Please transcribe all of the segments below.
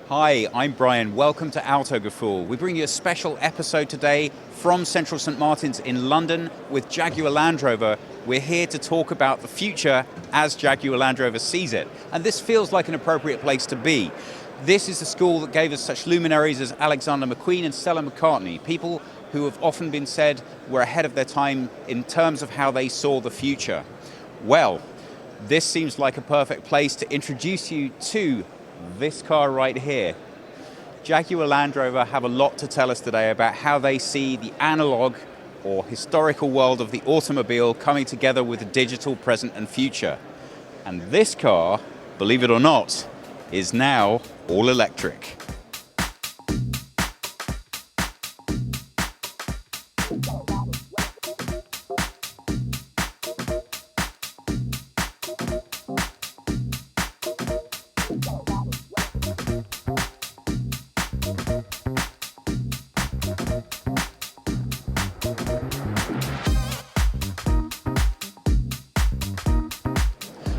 Hi, I'm Brian. Welcome to Autogefühl. We bring you a special episode today from Central St Martin's in London with Jaguar Land Rover. We're here to talk about the future as Jaguar Land Rover sees it. And this feels like an appropriate place to be. This is the school that gave us such luminaries as Alexander McQueen and Stella McCartney, people who have often been said were ahead of their time in terms of how they saw the future. Well, this seems like a perfect place to introduce you to this car right here. Jaguar Land Rover have a lot to tell us today about how they see the analog or historical world of the automobile coming together with the digital present and future. And this car, believe it or not, is now all electric.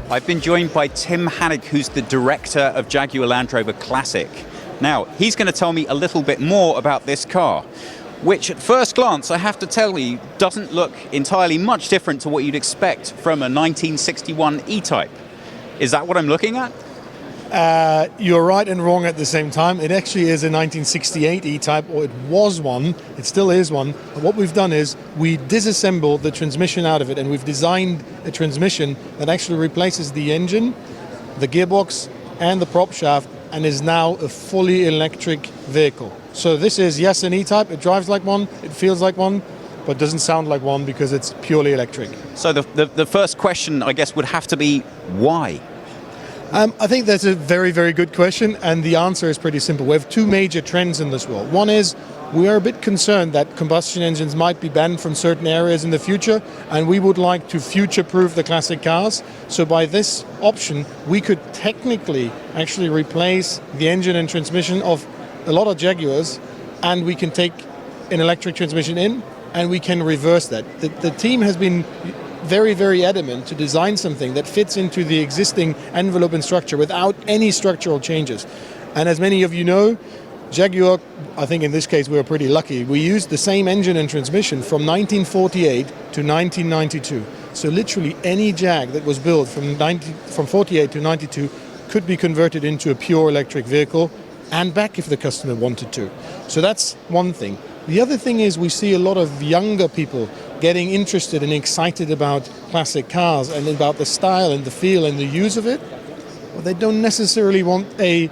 I've been joined by Tim Hannock, who's the director of Jaguar Land Rover Classic. Now, he's going to tell me a little bit more about this car, which at first glance, I have to tell you, doesn't look entirely much different to what you'd expect from a 1961 E-Type. Is that what I'm looking at? You're right and wrong at the same time. It actually is a 1968 E-Type, or it was one. It still is one. But what we've done is we disassembled the transmission out of it, and we've designed a transmission that actually replaces the engine, the gearbox, and the prop shaft, and is now a fully electric vehicle. So this is, yes, an E-Type. It drives like one, it feels like one, but doesn't sound like one because it's purely electric. So the first question, I guess, would have to be, why? I think that's a very, very good question, and the answer is pretty simple. We have two major trends in this world. One is we are a bit concerned that combustion engines might be banned from certain areas in the future, and we would like to future-proof the classic cars. So by this option, we could technically actually replace the engine and transmission of a lot of Jaguars, and we can take an electric transmission in, and we can reverse that. The team has been very, very adamant to design something that fits into the existing envelope and structure without any structural changes. And as many of you know, Jaguar, I think in this case we were pretty lucky, we used the same engine and transmission from 1948 to 1992. So literally any Jag that was built from 48 to 92 could be converted into a pure electric vehicle and back if the customer wanted to. So that's one thing. The other thing is we see a lot of younger people getting interested and excited about classic cars and about the style and the feel and the use of it. Well, they don't necessarily want a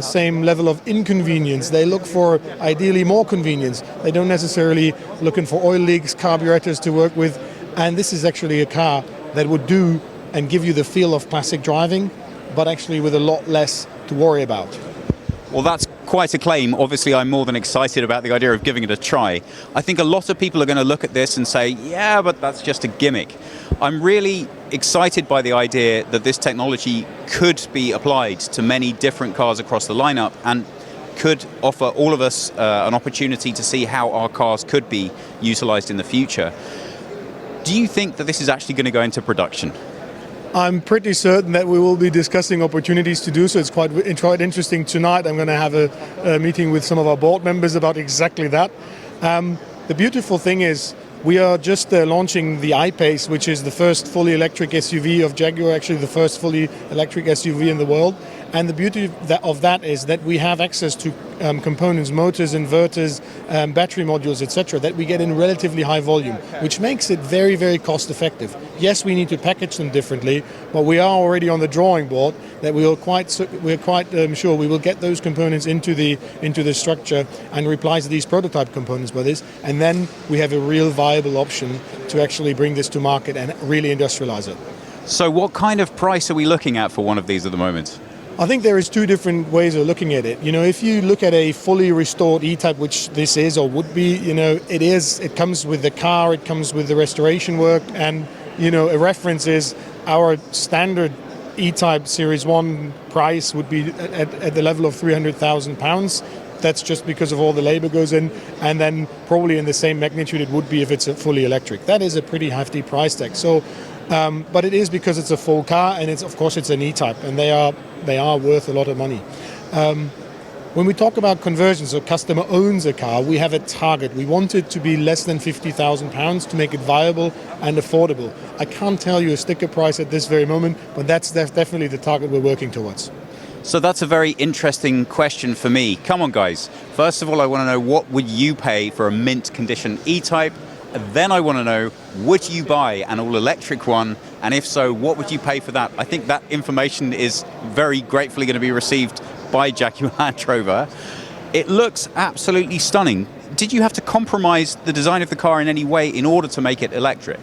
same level of inconvenience. They look for ideally more convenience. They don't necessarily looking for oil leaks, carburetors to work with. And this is actually a car that would do and give you the feel of classic driving, but actually with a lot less to worry about. Well, that's quite a claim. Obviously, I'm more than excited about the idea of giving it a try. I think a lot of people are going to look at this and say, yeah, but that's just a gimmick. I'm really excited by the idea that this technology could be applied to many different cars across the lineup and could offer all of us an opportunity to see how our cars could be utilized in the future. Do you think that this is actually going to go into production? I'm pretty certain that we will be discussing opportunities to do so. It's quite interesting tonight. I'm going to have a meeting with some of our board members about exactly that. The beautiful thing is we are just launching the I-Pace, which is the first fully electric SUV of Jaguar, actually the first fully electric SUV in the world. And the beauty of that is that we have access to components, motors, inverters, battery modules, etc., that we get in relatively high volume, which makes it very, very cost effective. Yes, we need to package them differently, but we are already on the drawing board that we're quite sure we will get those components into the structure and replace these prototype components by this, and then we have a real viable option to actually bring this to market and really industrialize it. So what kind of price are we looking at for one of these at the moment? I think there is two different ways of looking at it. You know, if you look at a fully restored E-Type, which this is or would be, you know, it comes with the car, it comes with the restoration work, and, you know, a reference is our standard E-Type Series 1 price would be at the level of £300,000. That's just because of all the labor goes in, and then probably in the same magnitude it would be if it's a fully electric. That is a pretty hefty price tag. So, but it is because it's a full car, and it's, of course, it's an E-Type, and they are worth a lot of money. when we talk about conversions, so customer owns a car, we have a target. We want it to be less than £50,000 to make it viable and affordable. I can't tell you a sticker price at this very moment, but that's definitely the target we're working towards. So that's a very interesting question for me. Come on, guys. First of all, I want to know, what would you pay for a mint condition E-Type? Then I want to know, would you buy an all-electric one? And if so, what would you pay for that? I think that information is very gratefully going to be received by Jaguar Land Rover. It looks absolutely stunning. Did you have to compromise the design of the car in any way in order to make it electric?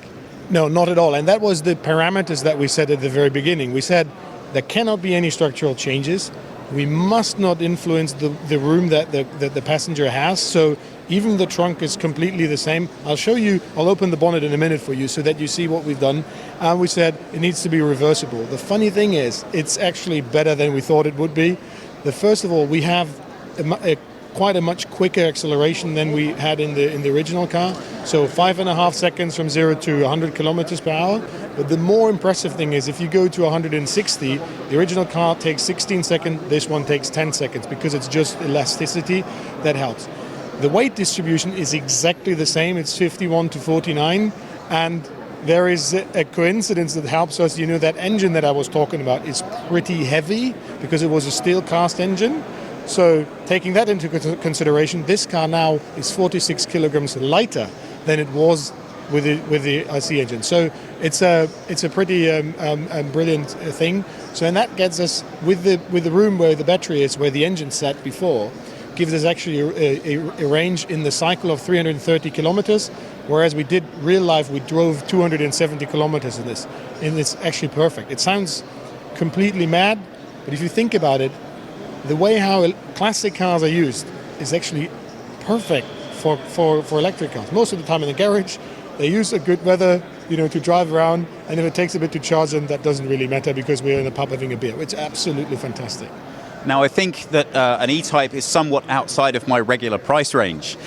No, not at all. And that was the parameters that we set at the very beginning. We said there cannot be any structural changes. We must not influence the room that the passenger has. So even the trunk is completely the same. I'll show you, I'll open the bonnet in a minute for you so that you see what we've done. And we said it needs to be reversible. The funny thing is, it's actually better than we thought it would be. First of all, we have quite a much quicker acceleration than we had in the original car. So 5.5 seconds from 0 to 100 kilometers per hour. But the more impressive thing is, if you go to 160, the original car takes 16 seconds, this one takes 10 seconds, because it's just elasticity that helps. The weight distribution is exactly the same. It's 51 to 49. And there is a coincidence that helps us. You know, that engine that I was talking about is pretty heavy because it was a steel cast engine. So taking that into consideration, this car now is 46 kilograms lighter than it was with the IC engine. So it's a pretty brilliant thing. So and that gets us with the room where the battery is, where the engine sat before, gives us actually a range in the cycle of 330 kilometers, whereas we did real life, we drove 270 kilometers in this, and it's actually perfect. It sounds completely mad, but if you think about it, the way how classic cars are used is actually perfect for electric cars. Most of the time in the garage, they use a good weather, to drive around, and if it takes a bit to charge them, that doesn't really matter because we're in a pub having a beer. It's absolutely fantastic. Now, I think that an E-Type is somewhat outside of my regular price range,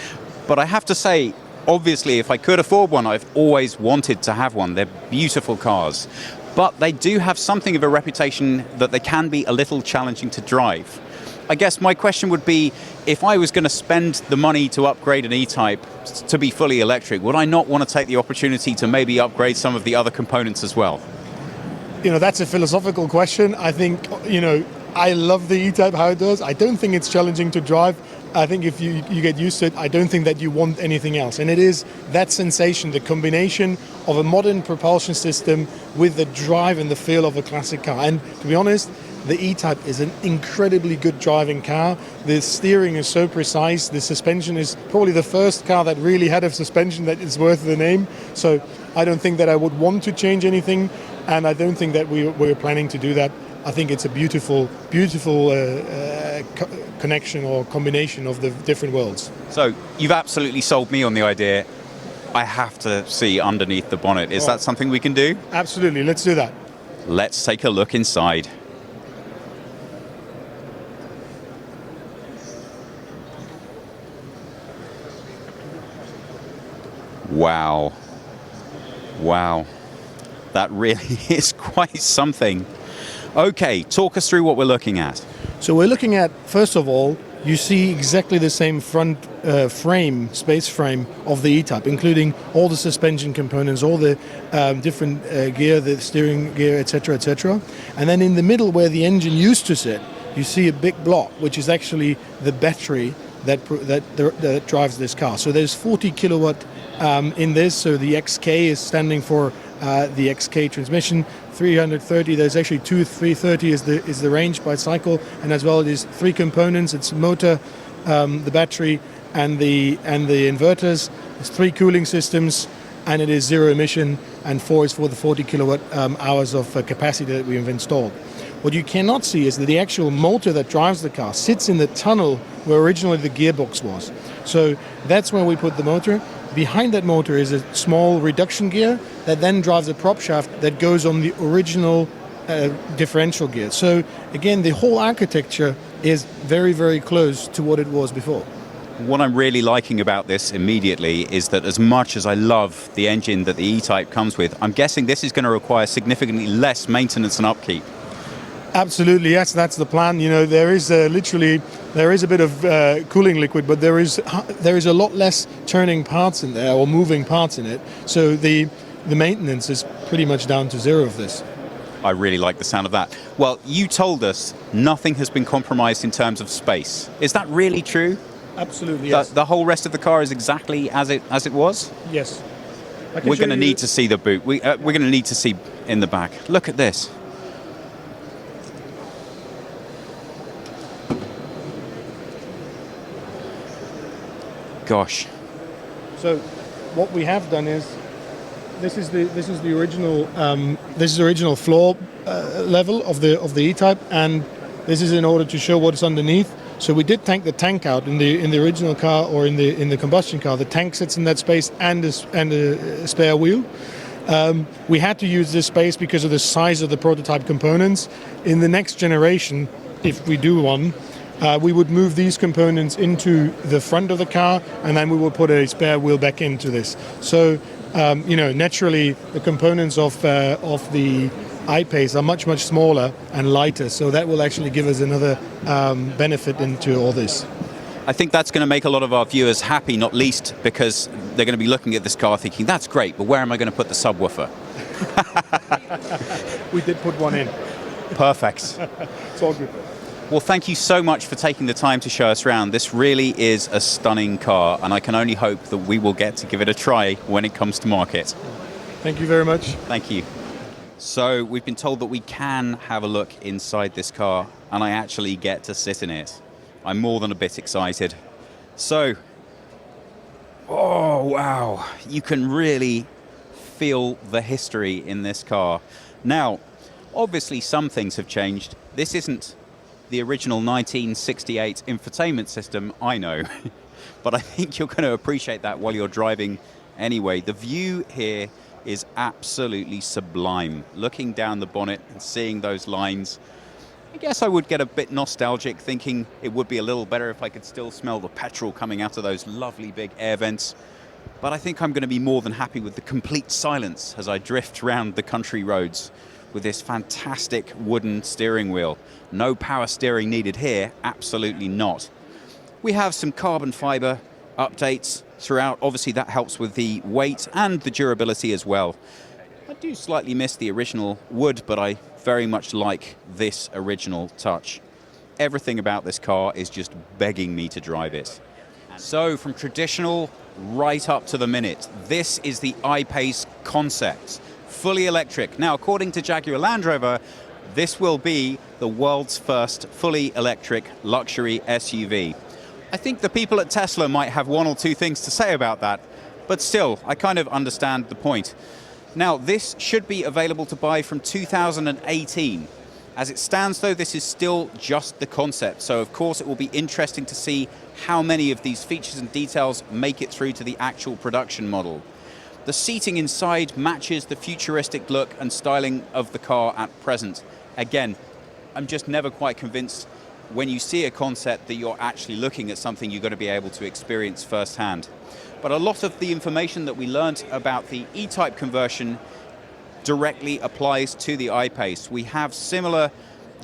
but I have to say, obviously, if I could afford one, I've always wanted to have one. They're beautiful cars, but they do have something of a reputation that they can be a little challenging to drive. I guess my question would be, if I was going to spend the money to upgrade an E-Type to be fully electric, would I not want to take the opportunity to maybe upgrade some of the other components as well? That's a philosophical question. I think, I love the E-Type, how it does. I don't think it's challenging to drive. I think if you get used to it, I don't think that you want anything else. And it is that sensation, the combination of a modern propulsion system with the drive and the feel of a classic car. And to be honest, the E-Type is an incredibly good driving car. The steering is so precise. The suspension is probably the first car that really had a suspension that is worth the name. So I don't think that I would want to change anything, and I don't think that we're planning to do that. I think it's a beautiful, beautiful connection or combination of the different worlds. So you've absolutely sold me on the idea. I have to see underneath the bonnet. Is that something we can do? Absolutely, let's do that. Let's take a look inside. Wow. Wow. That really is quite something. Okay, talk us through what we're looking at. So we're looking at, first of all, you see exactly the same front space frame of the E-Type, including all the suspension components, all the different gear, the steering gear, etc., etc. And then in the middle where the engine used to sit, you see a big block, which is actually the battery that drives this car. So there's 40 kilowatt in this, so the XK is standing for the XK transmission. 330, there's actually 330 is the range by cycle, and as well it is three components. It's motor, the battery, and the inverters. There's three cooling systems, and it is zero emission, and 4 is for the 40 kilowatt hours of capacity that we have installed. What you cannot see is that the actual motor that drives the car sits in the tunnel where originally the gearbox was. So that's where we put the motor. Behind that motor is a small reduction gear that then drives a prop shaft that goes on the original differential gear. So again, the whole architecture is very, very close to what it was before. What I'm really liking about this immediately is that as much as I love the engine that the E-Type comes with, I'm guessing this is going to require significantly less maintenance and upkeep. Absolutely, yes, that's the plan. You know, there is literally a bit of cooling liquid, but there is a lot less turning parts in there or moving parts in it. So the maintenance is pretty much down to zero of this. I really like the sound of that. Well, you told us nothing has been compromised in terms of space. Is that really true? Absolutely, yes. The whole rest of the car is exactly as it was? Yes. We're going to need to see the boot. We're going to need to see in the back. Look at this. Gosh. So what we have done is this is the original floor level of the E-Type, and this is in order to show what is underneath. So we did tank the tank out in the original car, or in the combustion car. The tank sits in that space and a spare wheel. We had to use this space because of the size of the prototype components. In the next generation, if we do one, we would move these components into the front of the car, and then we will put a spare wheel back into this. So, naturally, the components of the I-Pace are much, much smaller and lighter, so that will actually give us another benefit into all this. I think that's going to make a lot of our viewers happy, not least because they're going to be looking at this car thinking, that's great, but where am I going to put the subwoofer? We did put one in. Perfect. It's all good. Well, thank you so much for taking the time to show us around. This really is a stunning car, and I can only hope that we will get to give it a try when it comes to market. Thank you very much. Thank you. So we've been told that we can have a look inside this car, and I actually get to sit in it. I'm more than a bit excited. So, oh wow, you can really feel the history in this car. Now, obviously some things have changed. This isn't the original 1968 infotainment system, I know, but I think you're going to appreciate that while you're driving anyway. The view here is absolutely sublime. Looking down the bonnet and seeing those lines, I guess I would get a bit nostalgic, thinking it would be a little better if I could still smell the petrol coming out of those lovely big air vents. But I think I'm going to be more than happy with the complete silence as I drift around the country roads with this fantastic wooden steering wheel. No power steering needed here, absolutely not. We have some carbon fiber updates throughout. Obviously that helps with the weight and the durability as well. I do slightly miss the original wood, but I very much like this original touch. Everything about this car is just begging me to drive it. So from traditional right up to the minute, this is the I-Pace concept, fully electric. Now, according to Jaguar Land Rover, this will be the world's first fully electric luxury SUV. I think the people at Tesla might have one or two things to say about that, but still, I kind of understand the point. Now, this should be available to buy from 2018. As it stands, though, this is still just the concept, so of course it will be interesting to see how many of these features and details make it through to the actual production model. The seating inside matches the futuristic look and styling of the car at present. Again, I'm just never quite convinced when you see a concept that you're actually looking at something you're going to be able to experience firsthand. But a lot of the information that we learned about the E-Type conversion directly applies to the I-Pace. We have similar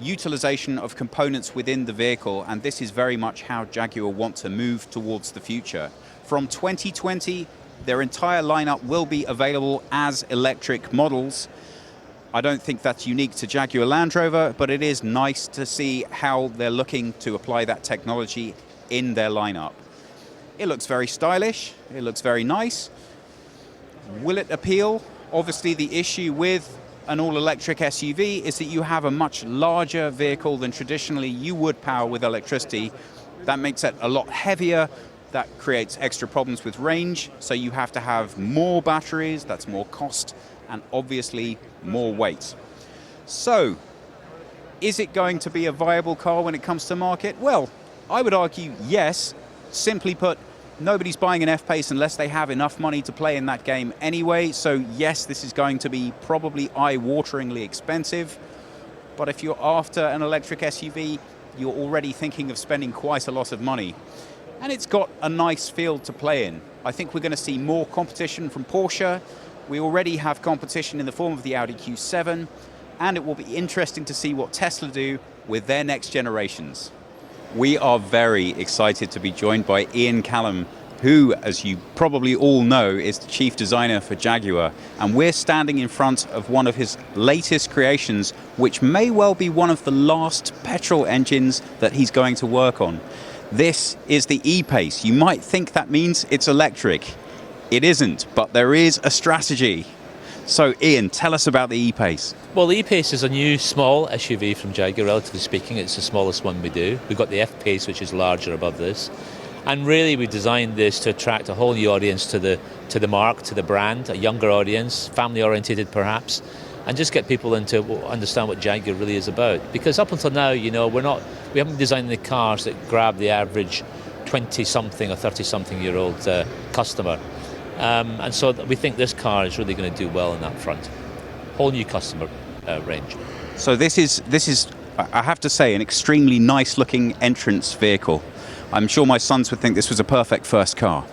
utilization of components within the vehicle, and this is very much how Jaguar want to move towards the future. From 2020, their entire lineup will be available as electric models. I don't think that's unique to Jaguar Land Rover, but it is nice to see how they're looking to apply that technology in their lineup. It looks very stylish, it looks very nice. Will it appeal? Obviously the issue with an all-electric SUV is that you have a much larger vehicle than traditionally you would power with electricity. That makes it a lot heavier. That creates extra problems with range, so you have to have more batteries, that's more cost, and obviously more weight. So, is it going to be a viable car when it comes to market? Well, I would argue yes. Simply put, nobody's buying an F-Pace unless they have enough money to play in that game anyway, so yes, this is going to be probably eye-wateringly expensive, but if you're after an electric SUV, you're already thinking of spending quite a lot of money. And it's got a nice field to play in. I think we're going to see more competition from Porsche. We already have competition in the form of the Audi Q7. and it will be interesting to see what Tesla do with their next generations. We are very excited to be joined by Ian Callum, who, as you probably all know, is the chief designer for Jaguar. And we're standing in front of one of his latest creations, which may well be one of the last petrol engines that he's going to work on. This is the E-Pace. You might think that means it's electric. It isn't, but there is a strategy. So Ian, tell us about the E-Pace. Well, the E-Pace is a new small SUV from Jaguar, relatively speaking. It's the smallest one we do. We've got the F-Pace, which is larger above this. And really we designed this to attract a whole new audience to the marque, to the brand, a younger audience, family-oriented perhaps, and just get people into understand what Jaguar really is about. Because up until now, we haven't designed the cars that grab the average 20-something or 30-something-year-old customer. And so we think this car is really going to do well in that front. Whole new customer range. So this is, I have to say, an extremely nice-looking entrance vehicle. I'm sure my sons would think this was a perfect first car.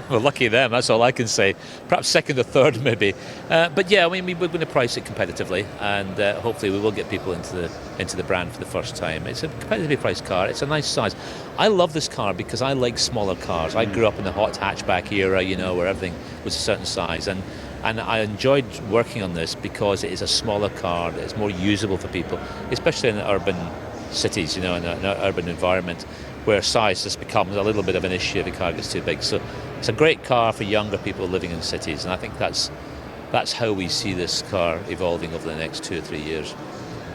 Well, lucky them, that's all I can say. Perhaps second or third, maybe. But yeah, we're going to price it competitively, and hopefully we will get people into the brand for the first time. It's a competitively priced car. It's a nice size. I love this car because I like smaller cars. I grew up in the hot hatchback era, where everything was a certain size, and I enjoyed working on this because it is a smaller car that is more usable for people, especially in urban cities, in an urban environment, where size just becomes a little bit of an issue if the car gets too big. So it's a great car for younger people living in cities, and I think that's how we see this car evolving over the next 2 or 3 years.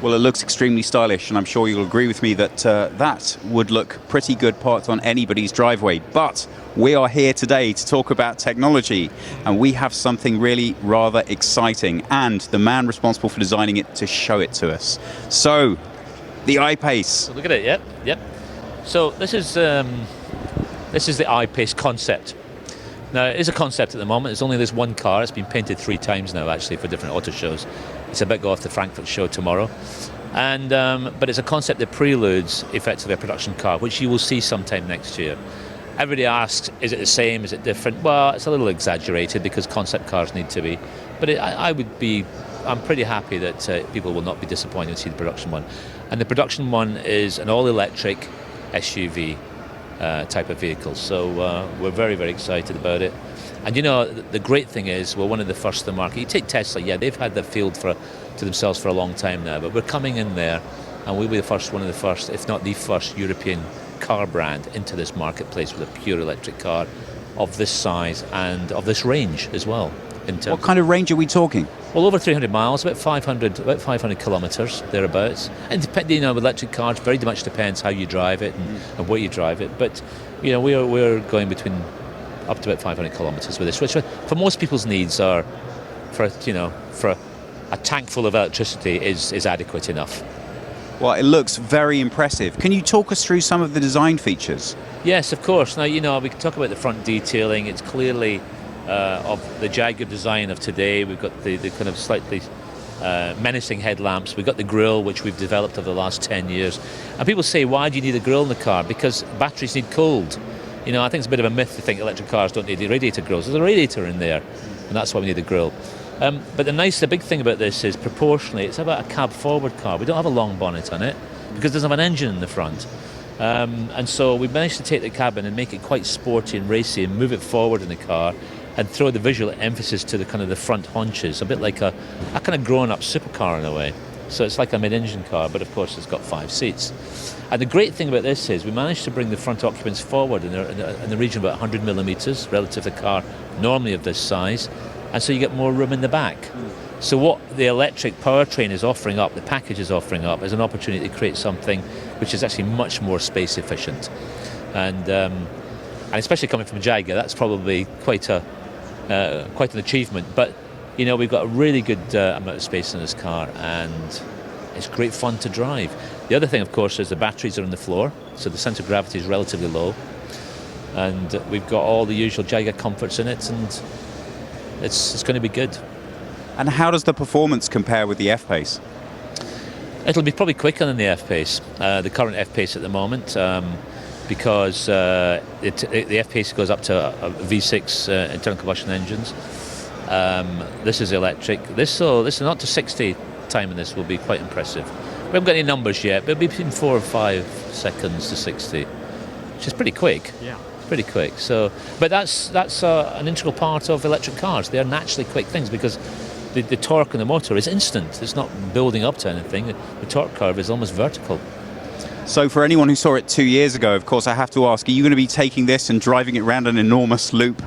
Well, it looks extremely stylish, and I'm sure you'll agree with me that that would look pretty good parked on anybody's driveway. But we are here today to talk about technology, and we have something really rather exciting, and the man responsible for designing it to show it to us. So, the I-Pace. Look at it, yep. So this is the I-Pace concept. Now, it is a concept at the moment. It's only this one car. It's been painted 3 times now, actually, for different auto shows. It's about to go off the Frankfurt show tomorrow. And but it's a concept that preludes, effectively, a production car, which you will see sometime next year. Everybody asks, is it the same? Is it different? Well, it's a little exaggerated because concept cars need to be. But I'm pretty happy that people will not be disappointed to see the production one. And the production one is an all-electric SUV type of vehicle. So we're very, very excited about it. And the great thing is we're one of the first to the market. You take Tesla, they've had the field to themselves for a long time now, but we're coming in there and we'll be one of the first, if not the first European car brand into this marketplace with a pure electric car of this size and of this range as well. What kind of range are we talking? Well, over 300 miles, about 500 kilometres, thereabouts. And depending on electric cars, very much depends how you drive it and where you drive it. But, we're going between up to about 500 kilometres with this, which for most people's needs are, for a tank full of electricity is adequate enough. Well, it looks very impressive. Can you talk us through some of the design features? Yes, of course. Now, we can talk about the front detailing. It's clearly of the Jaguar design of today. We've got the kind of slightly menacing headlamps. We've got the grille, which we've developed over the last 10 years. And people say, why do you need a grille in the car? Because batteries need cooled. I think it's a bit of a myth to think electric cars don't need the radiator grills. There's a radiator in there, and that's why we need a grille. But the big thing about this is proportionally, it's about a cab forward car. We don't have a long bonnet on it because it doesn't have an engine in the front. And so we've managed to take the cabin and make it quite sporty and racy and move it forward in the car and throw the visual emphasis to the front haunches, a bit like a kind of grown-up supercar in a way. So it's like a mid-engine car, but of course it's got 5 seats. And the great thing about this is we managed to bring the front occupants forward in the region of about 100 millimetres relative to a car normally of this size, and so you get more room in the back. So what the electric powertrain is offering up, the package is offering up, is an opportunity to create something which is actually much more space efficient. And especially coming from Jaguar, that's probably quite an achievement. But we've got a really good amount of space in this car, and it's great fun to drive. The other thing, of course, is the batteries are on the floor, so the centre of gravity is relatively low, and we've got all the usual Jaguar comforts in it, and it's going to be good. And how does the performance compare with the F-Pace? It'll be probably quicker than the F-Pace, the current F-Pace at the moment, because the F-Pace goes up to a V6 internal combustion engines. This is electric. This is not to 60 time in this will be quite impressive. We haven't got any numbers yet, but it'll be between 4 or 5 seconds to 60, which is pretty quick. Yeah. Pretty quick. So, but that's an integral part of electric cars. They are naturally quick things because the torque in the motor is instant. It's not building up to anything. The torque curve is almost vertical. So for anyone who saw it 2 years ago, of course, I have to ask, are you going to be taking this and driving it around an enormous loop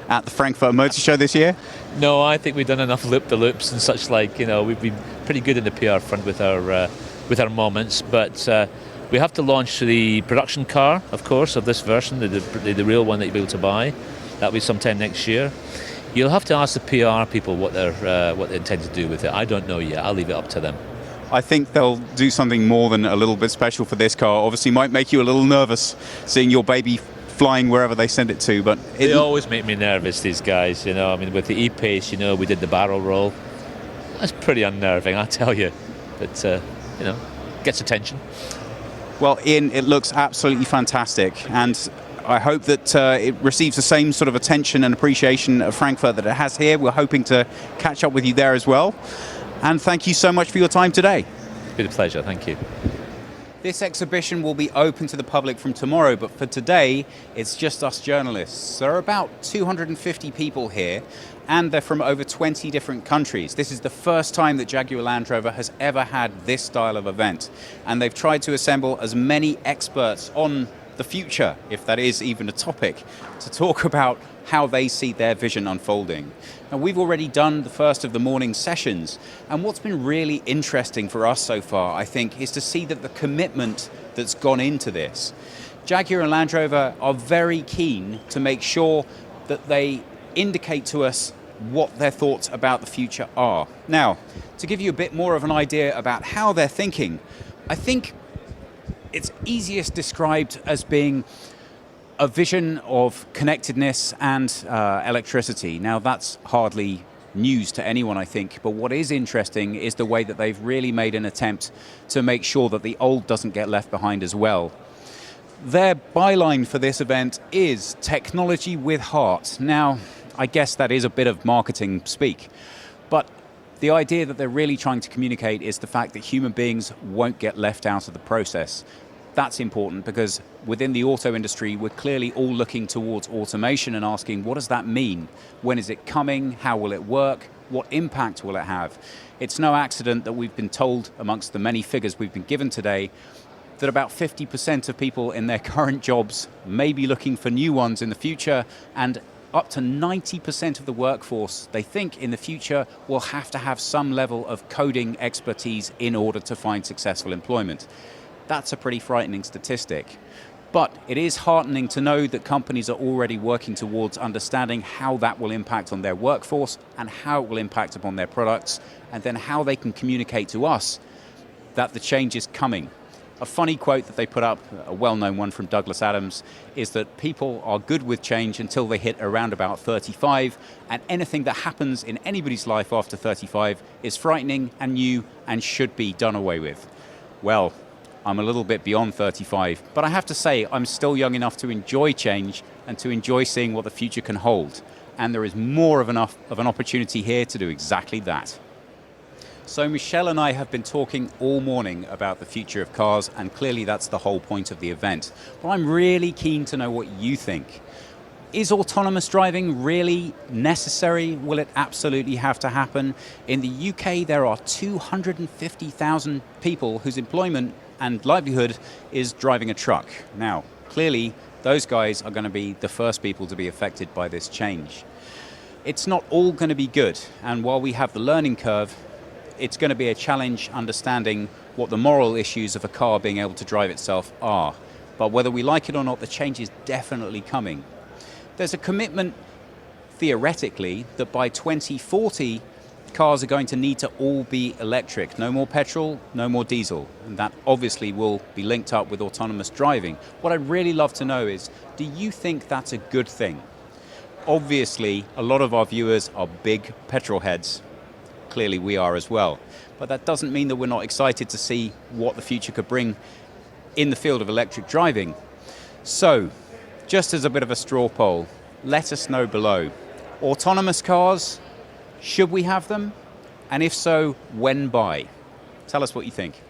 at the Frankfurt Motor Show this year? No, I think we've done enough loop-the-loops and such like. We've been pretty good in the PR front with our moments, but we have to launch the production car, of course, of this version, the real one that you'll be able to buy. That'll be sometime next year. You'll have to ask the PR people what they intend to do with it. I don't know yet. I'll leave it up to them. I think they'll do something more than a little bit special for this car. Obviously, might make you a little nervous seeing your baby flying wherever they send it to, but they always make me nervous, these guys. I mean, with the E-Pace, we did the barrel roll. That's pretty unnerving, I tell you. But gets attention. Well, Ian, it looks absolutely fantastic, and I hope that it receives the same sort of attention and appreciation of Frankfurt that it has here. We're hoping to catch up with you there as well. And thank you so much for your time today. It's been a pleasure, thank you. This exhibition will be open to the public from tomorrow, but for today, it's just us journalists. There are about 250 people here, and they're from over 20 different countries. This is the first time that Jaguar Land Rover has ever had this style of event, and they've tried to assemble as many experts on the future, if that is even a topic, to talk about how they see their vision unfolding. Now, we've already done the first of the morning sessions, and what's been really interesting for us so far, I think, is to see that the commitment that's gone into this. Jaguar and Land Rover are very keen to make sure that they indicate to us what their thoughts about the future are. Now, to give you a bit more of an idea about how they're thinking, I think it's easiest described as being a vision of connectedness and electricity. Now, that's hardly news to anyone, I think, but what is interesting is the way that they've really made an attempt to make sure that the old doesn't get left behind as well. Their byline for this event is technology with heart. Now, I guess that is a bit of marketing speak, but the idea that they're really trying to communicate is the fact that human beings won't get left out of the process. That's important because within the auto industry, we're clearly all looking towards automation and asking, what does that mean? When is it coming? How will it work? What impact will it have? It's no accident that we've been told, amongst the many figures we've been given today, that about 50% of people in their current jobs may be looking for new ones in the future, and up to 90% of the workforce, they think in the future, will have to have some level of coding expertise in order to find successful employment. That's a pretty frightening statistic. But it is heartening to know that companies are already working towards understanding how that will impact on their workforce and how it will impact upon their products, and then how they can communicate to us that the change is coming. A funny quote that they put up, a well-known one from Douglas Adams, is that people are good with change until they hit around about 35, and anything that happens in anybody's life after 35 is frightening and new and should be done away with. Well, I'm a little bit beyond 35, but I have to say I'm still young enough to enjoy change and to enjoy seeing what the future can hold. And there is more of an opportunity here to do exactly that. So Michelle and I have been talking all morning about the future of cars, and clearly that's the whole point of the event. But I'm really keen to know what you think. Is autonomous driving really necessary? Will it absolutely have to happen? In the UK, there are 250,000 people whose employment and livelihood is driving a truck. Now, clearly, those guys are going to be the first people to be affected by this change. It's not all going to be good, and while we have the learning curve, it's going to be a challenge understanding what the moral issues of a car being able to drive itself are. But whether we like it or not, the change is definitely coming. There's a commitment, theoretically, that by 2040, cars are going to need to all be electric. No more petrol, no more diesel. And that obviously will be linked up with autonomous driving. What I'd really love to know is, do you think that's a good thing? Obviously, a lot of our viewers are big petrol heads. Clearly we are as well. But that doesn't mean that we're not excited to see what the future could bring in the field of electric driving. So, just as a bit of a straw poll, let us know below. Autonomous cars, should we have them? And if so, when by? Tell us what you think.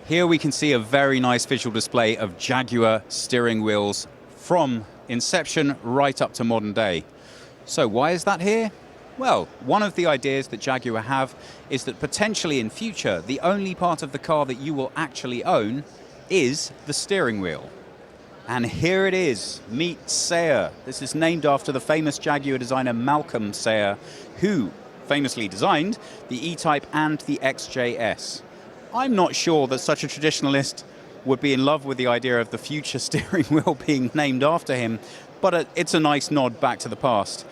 Here we can see a very nice visual display of Jaguar steering wheels from inception right up to modern day. So why is that here? Well, one of the ideas that Jaguar have is that potentially in future, the only part of the car that you will actually own is the steering wheel. And here it is, meet Sayer. This is named after the famous Jaguar designer Malcolm Sayer, who famously designed the E-Type and the XJS. I'm not sure that such a traditionalist would be in love with the idea of the future steering wheel being named after him, but it's a nice nod back to the past.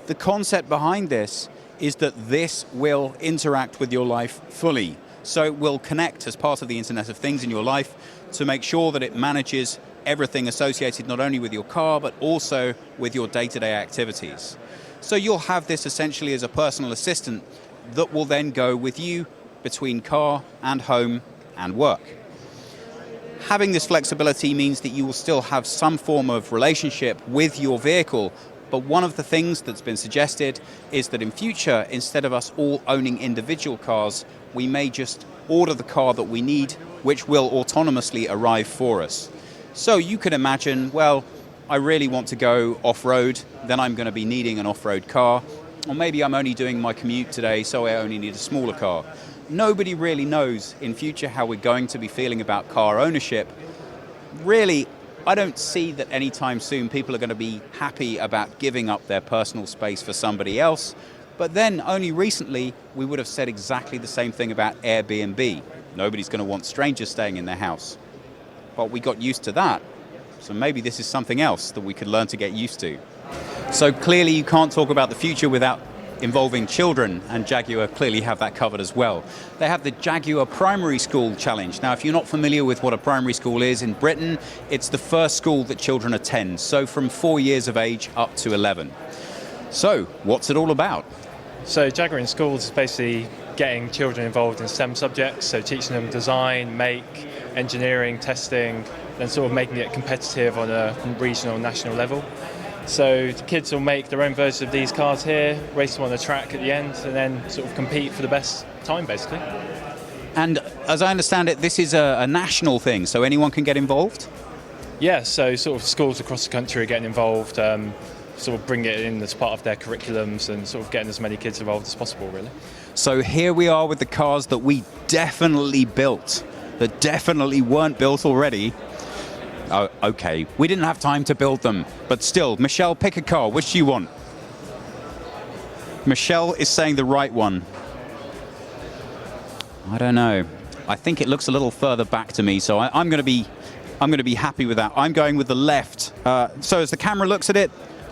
The concept behind this is that this will interact with your life fully. So it will connect as part of the Internet of Things in your life to make sure that it manages everything associated not only with your car, but also with your day-to-day activities. So you'll have this essentially as a personal assistant that will then go with you between car and home and work. Having this flexibility means that you will still have some form of relationship with your vehicle, but one of the things that's been suggested is that in future, instead of us all owning individual cars, we may just order the car that we need, which will autonomously arrive for us. So you could imagine, well, I really want to go off-road, then I'm going to be needing an off-road car, or maybe I'm only doing my commute today, so I only need a smaller car. Nobody really knows in future how we're going to be feeling about car ownership. Really, I don't see that anytime soon people are going to be happy about giving up their personal space for somebody else. But then only recently we would have said exactly the same thing about Airbnb. Nobody's going to want strangers staying in their house. But we got used to that. So maybe this is something else that we could learn to get used to. So clearly you can't talk about the future without involving children, and Jaguar clearly have that covered as well. They have the Jaguar Primary School Challenge. Now, if you're not familiar with what a primary school is in Britain, it's the first school that children attend, so from 4 years of age up to 11. So, what's it all about? So Jaguar in schools is basically getting children involved in STEM subjects, so teaching them design, make, engineering, testing, and sort of making it competitive on a regional, national level. So the kids will make their own versions of these cars here, race them on the track at the end, and then sort of compete for the best time, basically. And as I understand it, this is a national thing, so anyone can get involved? Yeah, so sort of schools across the country are getting involved, sort of bring it in as part of their curriculums and sort of getting as many kids involved as possible, really. So here we are with the cars that we definitely built, that definitely weren't built already. Oh, okay, we didn't have time to build them, but still, Michelle, pick a car. Which do you want? Michelle is saying the right one. I don't know. I think it looks a little further back to me, so I'm going to be happy with that. I'm going with the left. So as the camera looks at it,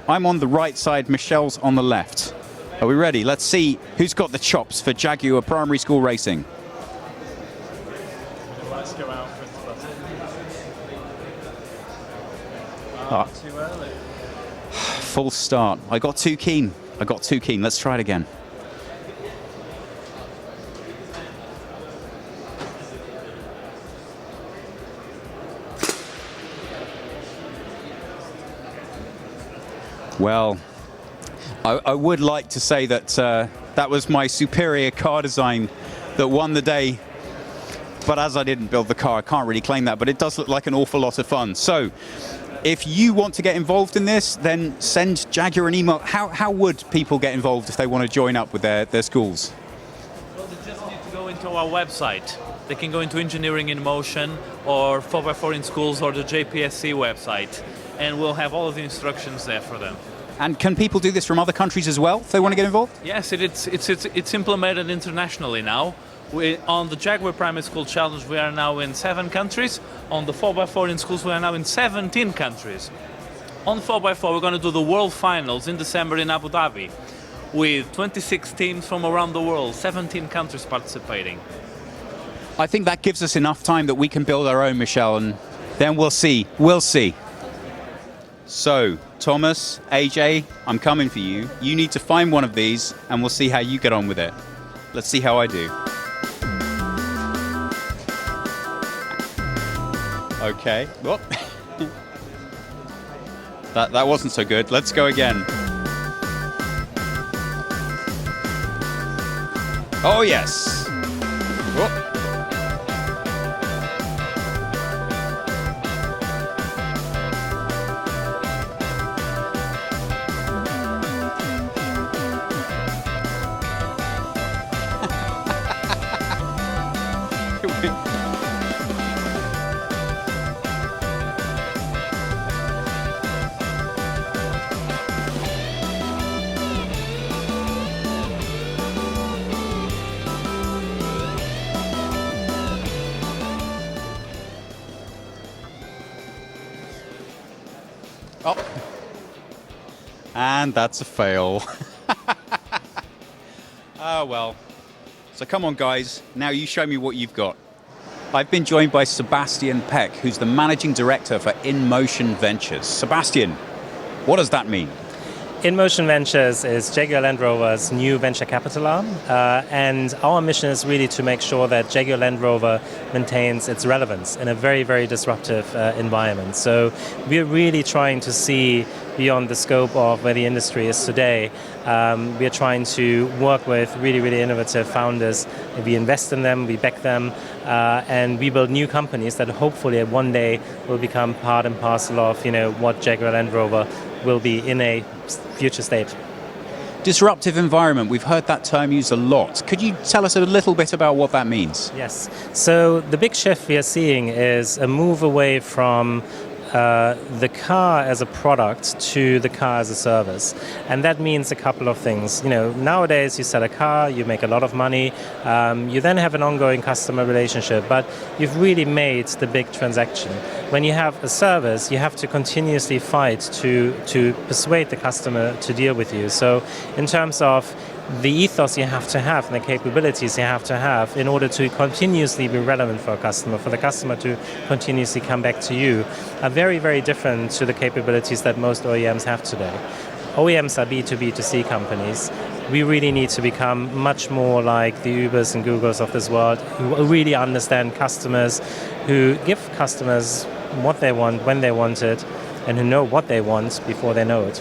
I'm on the right side. Michelle's on the left. Are we ready? Let's see who's got the chops for Jaguar Primary School Racing. Let's go out. Too early. Full start. I got too keen. Let's try it again. Well, I would like to say that that was my superior car design that won the day. But as I didn't build the car, I can't really claim that. But it does look like an awful lot of fun. So if you want to get involved in this, then send Jaguar an email. How would people get involved if they want to join up with their schools? Well, they just need to go into our website. They can go into Engineering in Motion or 4x4 in Schools or the JPSC website, and we'll have all of the instructions there for them. And can people do this from other countries as well if they want to get involved? Yes, it's implemented internationally now. On the Jaguar Primary School Challenge, we are now in 7 countries. On the 4x4 in Schools, we are now in 17 countries. On 4x4, we're going to do the World Finals in December in Abu Dhabi with 26 teams from around the world, 17 countries participating. I think that gives us enough time that we can build our own, Michelle, and then we'll see. We'll see. So, Thomas, AJ, I'm coming for you. You need to find one of these, and we'll see how you get on with it. Let's see how I do. Okay. Whoop. That wasn't so good. Let's go again. Oh yes. Whoop. Oh. And that's a fail. Oh well. So come on guys, now you show me what you've got. I've been joined by Sebastian Peck, who's the Managing Director for InMotion Ventures. Sebastian, what does that mean? InMotion Ventures is Jaguar Land Rover's new venture capital arm, and our mission is really to make sure that Jaguar Land Rover maintains its relevance in a very, very disruptive environment. So we're really trying to see beyond the scope of where the industry is today. We're trying to work with really, really innovative founders. We invest in them, we back them, and we build new companies that hopefully one day will become part and parcel of what Jaguar Land Rover will be in a future state. Disruptive environment, we've heard that term used a lot. Could you tell us a little bit about what that means? Yes. So the big shift we are seeing is a move away from the car as a product to the car as a service. And that means a couple of things. Nowadays you sell a car, you make a lot of money, you then have an ongoing customer relationship, but you've really made the big transaction. When you have a service, you have to continuously fight to persuade the customer to deal with you. So in terms of the ethos you have to have and the capabilities you have to have in order to continuously be relevant for a customer, for the customer to continuously come back to you, are very, very different to the capabilities that most OEMs have today. OEMs are B2B2C companies. We really need to become much more like the Ubers and Googles of this world, who really understand customers, who give customers what they want, when they want it, and who know what they want before they know it.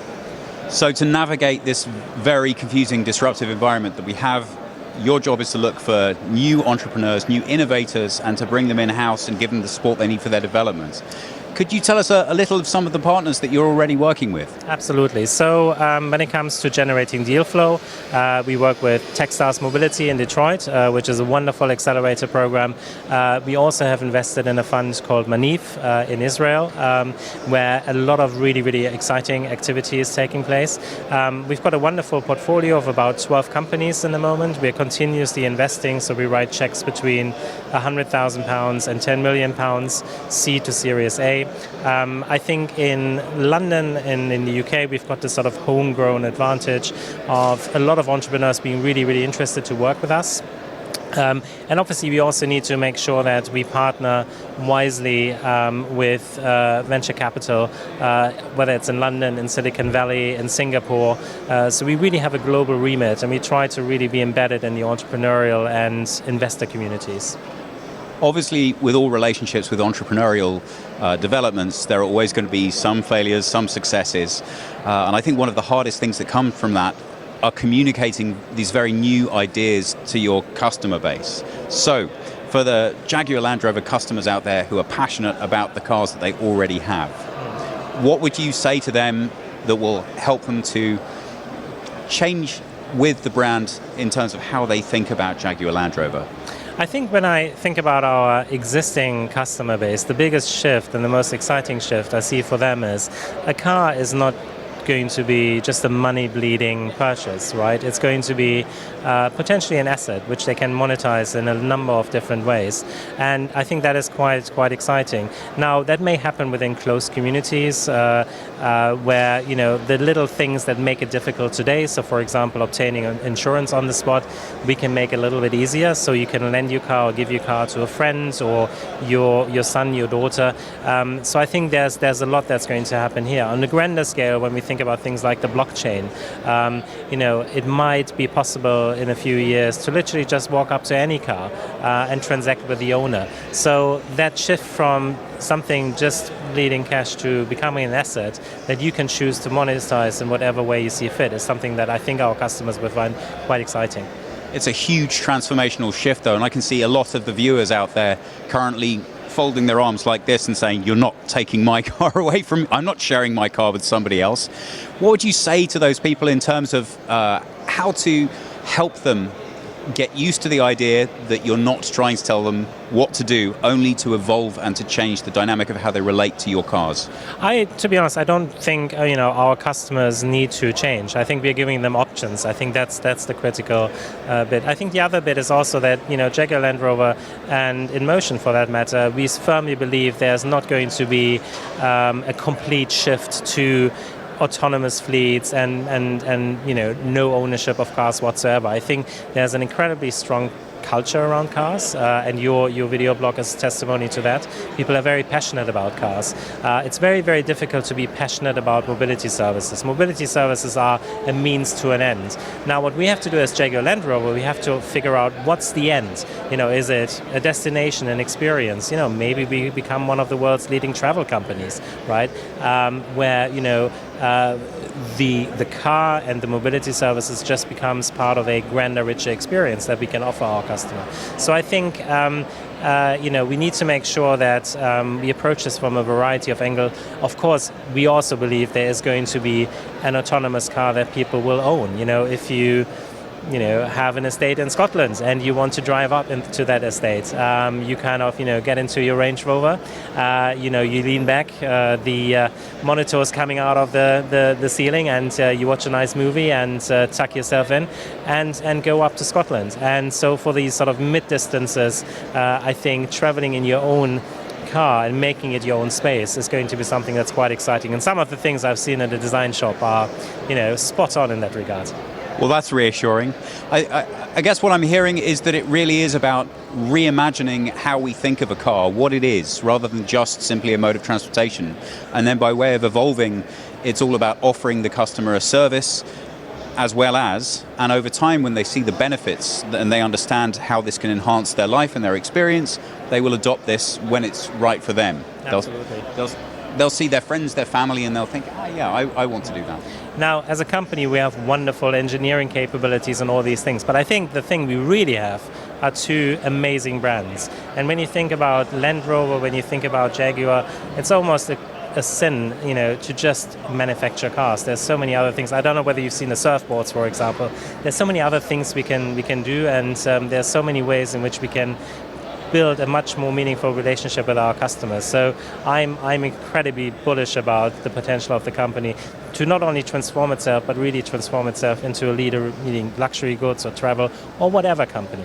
So to navigate this very confusing, disruptive environment that we have, your job is to look for new entrepreneurs, new innovators, and to bring them in-house and give them the support they need for their development. Could you tell us a little of some of the partners that you're already working with? Absolutely. So when it comes to generating deal flow, we work with Techstars Mobility in Detroit, which is a wonderful accelerator program. We also have invested in a fund called Manif in Israel, where a lot of really, really exciting activity is taking place. We've got a wonderful portfolio of about 12 companies in the moment. We're continuously investing, so we write checks between £100,000 and £10 million, C to Series A. I think in London and in the UK, we've got this sort of homegrown advantage of a lot of entrepreneurs being really, really interested to work with us. And obviously, we also need to make sure that we partner wisely with venture capital, whether it's in London, in Silicon Valley, in Singapore. So we really have a global remit, and we try to really be embedded in the entrepreneurial and investor communities. Obviously, with all relationships with entrepreneurial developments, there are always going to be some failures, some successes. And I think one of the hardest things that come from that are communicating these very new ideas to your customer base. So, for the Jaguar Land Rover customers out there who are passionate about the cars that they already have, what would you say to them that will help them to change with the brand in terms of how they think about Jaguar Land Rover? I think when I think about our existing customer base, the biggest shift and the most exciting shift I see for them is a car is not going to be just a money-bleeding purchase, right? It's going to be potentially an asset which they can monetize in a number of different ways, and I think that is quite exciting. Now, that may happen within close communities where the little things that make it difficult today. So, for example, obtaining insurance on the spot, we can make it a little bit easier. So you can lend your car or give your car to a friend or your son, your daughter. So I think there's a lot that's going to happen here. On a grander scale, when we think about things like the blockchain, it might be possible in a few years to literally just walk up to any car and transact with the owner. So that shift from something just bleeding cash to becoming an asset that you can choose to monetize in whatever way you see fit is something that I think our customers will find quite exciting. It's a huge transformational shift, though, and I can see a lot of the viewers out there currently folding their arms like this and saying, you're not taking my car away from me. I'm not sharing my car with somebody else. What would you say to those people in terms of how to help them get used to the idea that you're not trying to tell them what to do, only to evolve and to change the dynamic of how they relate to your cars? To be honest, I don't think our customers need to change. I think we're giving them options. I think that's the critical bit. I think the other bit is also that Jaguar Land Rover and InMotion, for that matter, we firmly believe there's not going to be a complete shift to autonomous fleets and no ownership of cars whatsoever. I think there's an incredibly strong culture around cars, and your video blog is testimony to that. People are very passionate about cars. It's very, very difficult to be passionate about mobility services. Mobility services are a means to an end. Now, what we have to do as Jaguar Land Rover, we have to figure out what's the end. Is it a destination, an experience? Maybe we become one of the world's leading travel companies, right? Where the car and the mobility services just becomes part of a grander, richer experience that we can offer our customer. So I think we need to make sure that we approach this from a variety of angles. Of course, we also believe there is going to be an autonomous car that people will own. If you have an estate in Scotland and you want to drive up into that estate, you kind of get into your Range Rover, you lean back, the monitor's coming out of the ceiling, and you watch a nice movie and tuck yourself in and go up to Scotland. And so for these sort of mid distances, I think traveling in your own car and making it your own space is going to be something that's quite exciting. And some of the things I've seen in the design shop are spot on in that regard. Well, that's reassuring. I guess what I'm hearing is that it really is about reimagining how we think of a car, what it is, rather than just simply a mode of transportation. And then by way of evolving, it's all about offering the customer a service as well as, and over time when they see the benefits and they understand how this can enhance their life and their experience, they will adopt this when it's right for them. Absolutely. They'll see their friends, their family, and they'll think, I want to do that. Now, as a company, we have wonderful engineering capabilities and all these things, but I think the thing we really have are two amazing brands. And when you think about Land Rover, when you think about Jaguar, it's almost a sin, to just manufacture cars. There's so many other things. I don't know whether you've seen the surfboards, for example. There's so many other things we can do, and there's so many ways in which we can build a much more meaningful relationship with our customers. So I'm incredibly bullish about the potential of the company to not only transform itself, but really transform itself into a leader leading luxury goods or travel or whatever company.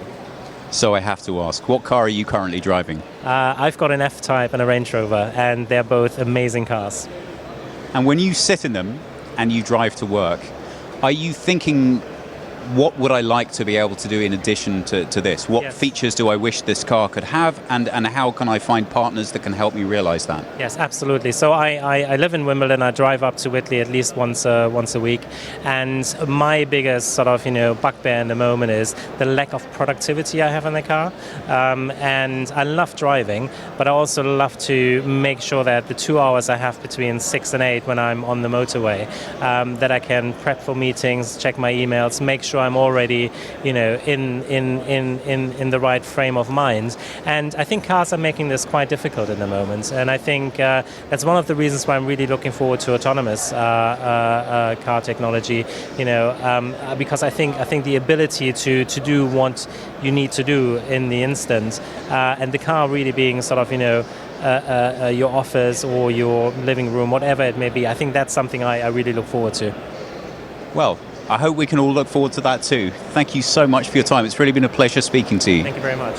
So I have to ask, what car are you currently driving? I've got an F-Type and a Range Rover, and they're both amazing cars. And when you sit in them and you drive to work, are you thinking, what would I like to be able to do in addition to this? What features do I wish this car could have, and how can I find partners that can help me realize that? Yes, absolutely. So I live in Wimbledon. I drive up to Whitley at least once a week, and my biggest sort of bugbear in the moment is the lack of productivity I have in the car. And I love driving, but I also love to make sure that the 2 hours I have between 6 and 8 when I'm on the motorway, that I can prep for meetings, check my emails, make sure I'm already, in the right frame of mind. And I think cars are making this quite difficult in the moment. And I think that's one of the reasons why I'm really looking forward to autonomous car technology. Because I think the ability to do what you need to do in the instant, and the car really being sort of your office or your living room, whatever it may be. I think that's something I really look forward to. Well, I hope we can all look forward to that too. Thank you so much for your time. It's really been a pleasure speaking to you. Thank you very much.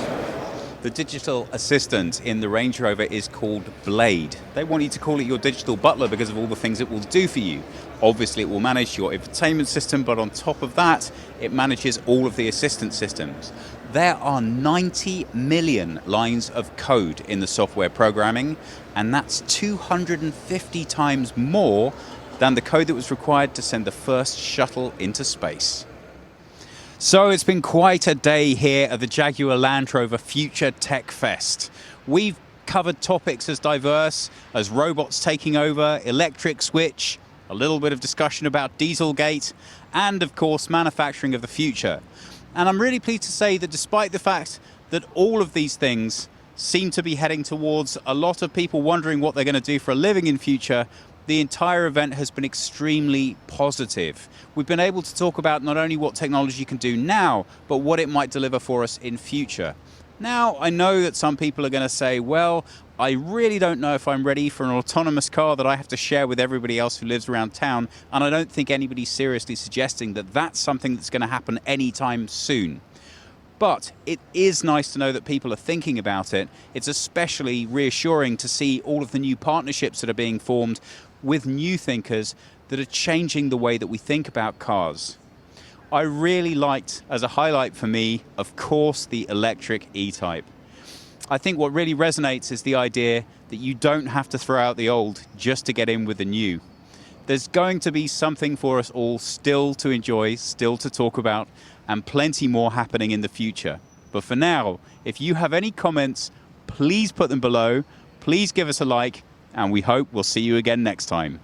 The digital assistant in the Range Rover is called Blade. They want you to call it your digital butler because of all the things it will do for you. Obviously, it will manage your infotainment system, but on top of that, it manages all of the assistant systems. There are 90 million lines of code in the software programming, and that's 250 times more than the code that was required to send the first shuttle into space. So it's been quite a day here at the Jaguar Land Rover Future Tech Fest. We've covered topics as diverse as robots taking over, electric switch, a little bit of discussion about Dieselgate, and of course manufacturing of the future. And I'm really pleased to say that despite the fact that all of these things seem to be heading towards a lot of people wondering what they're going to do for a living in future, the entire event has been extremely positive. We've been able to talk about not only what technology can do now, but what it might deliver for us in future. Now, I know that some people are going to say, well, I really don't know if I'm ready for an autonomous car that I have to share with everybody else who lives around town, and I don't think anybody's seriously suggesting that that's something that's going to happen anytime soon. But it is nice to know that people are thinking about it. It's especially reassuring to see all of the new partnerships that are being formed with new thinkers that are changing the way that we think about cars. I really liked, as a highlight for me, of course, the electric E-Type. I think what really resonates is the idea that you don't have to throw out the old just to get in with the new. There's going to be something for us all still to enjoy, still to talk about, and plenty more happening in the future. But for now, if you have any comments, please put them below, please give us a like, and we hope we'll see you again next time.